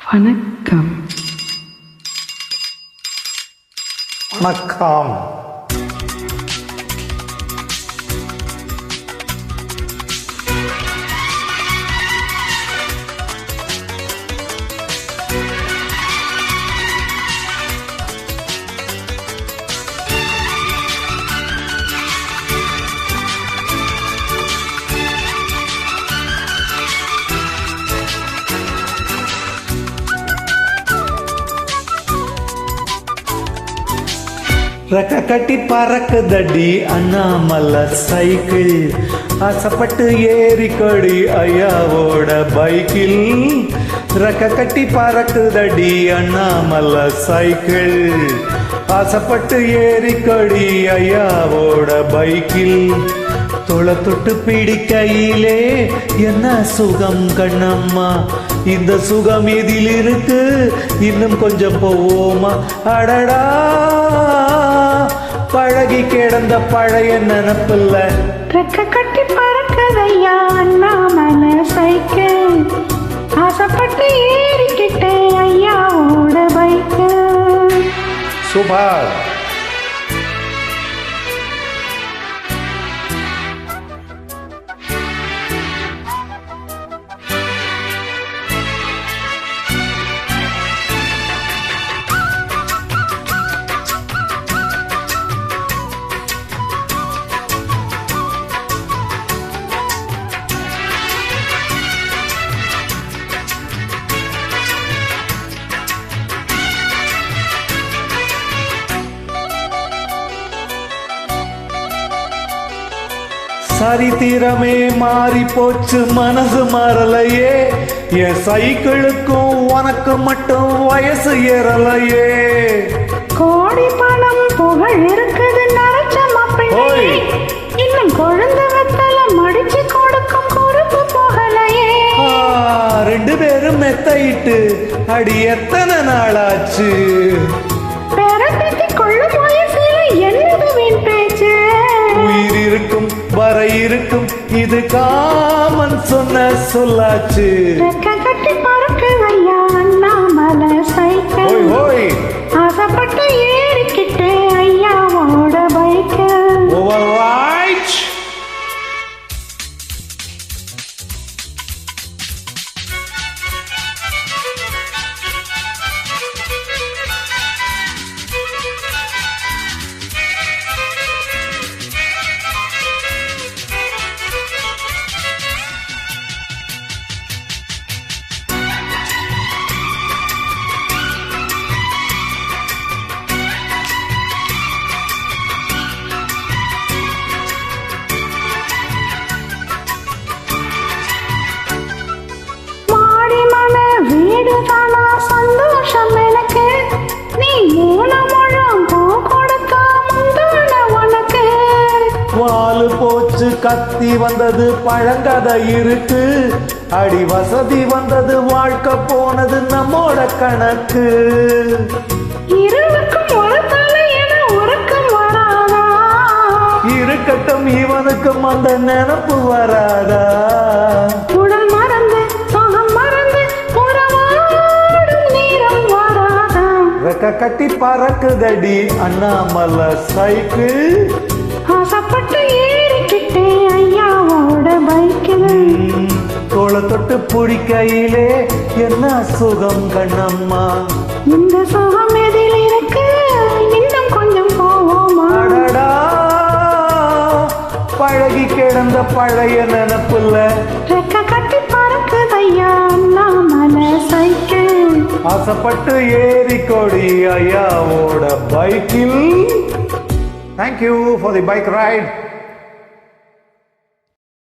வணக்கம். வணக்கம். ரெக்க கட்டி பறக்குதடி அண்ணாமலை சைக்கிள், ஆசைப்பட்டு ஏறிக்கொடி ஐயாவோட பைக்கில். ரெக்க கட்டி பறக்குதடி அண்ணாமலை சைக்கிள், ஆசைப்பட்டு ஏறிக்கொடி ஐயாவோட பைக்கில். தொலை தொட்டு பிடிக்கையிலே என்ன சுகம் கண்ணம்மா, இந்த சுகம் இதில் இருக்கு, இன்னும் கொஞ்சம் போவோமா? அடடா, பழகி கிடந்த பழைய நினப்பில்ல. ரெக்க கட்டி பறக்குதையா அண்ணாமலை சைக்கிள், ஆசைப்பட்டு ஏறிக்கிட்டே ஐயாவோட பைக்கு. சூப்பர். சரித்திரமே மாறி போச்சு, மனசு மாறலையே. என் சைக்கிளுக்கும் உனக்கு மட்டும் வயசு ஏறலையே. கோடி பணம் புகழ் இருக்குது நரைச்ச மாப்பிள்ளை, இன்னும் குழந்தை வெத்தல மடிச்சு கொடுக்கும் பொறுப்பு போகலையே. ரெண்டு பேரும் மெத்தையிட்டு அடி எத்தனை நாளாச்சு. பேரத்தி கொள்ளும் வயசுல என்னது வீண் பேச்சு. உயிர் இருக்கும் வர இருக்கும், இது காமன் சொன்ன சொல்லாச்சு. ரெக்க கட்டி பறக்குதையா அண்ணாமலை சைக்கிள், ஆசைப்பட்டு ஏறிக்கிட்டே ஐயாவோட பைக்கு. ஓவர்ரைட். சந்தோஷம் எனக்கு, நீ மூலமுழம் பூ கொடுத்தா முந்தான உனக்கு. வாலு போச்சு கத்தி வந்தது பழங்கதை இருக்கு, அடி வசதி வந்தது வாழ்க்கை போனது நம்மோட கணக்கு. இருவருக்கும் ஒரு தலை என உறக்கம் வராதா, இருக்கட்டும் இவனுக்கும் அந்த நினப்பு வராதா. உடல் மறந்து சுகம் மறந்து உறவாடும் நேரம் வராதா. ரெக்க கட்டி பறக்குதடி அண்ணாமலை சைக்கிள், ஆசைப்பட்டு ஏறிக்கிட்டே ஐயாவோட பைக்கில். தோளை தொட்டு பிடிக்கையிலே என்ன சுகம் கண்ணம்மா, இந்த சுகம் எதில் இருக்கு, இன்னும் கொஞ்சம் போவோமா? அடடா, பழகி கிடந்த பழைய நினப்புல. ரெக்க கட்டி பறக்குதையா அண்ணாமலை சைக்கிள், ஆசைப்பட்டு ஏறிக்கொடி ஐயாவோட பைக்கில். Thank you for the bike ride.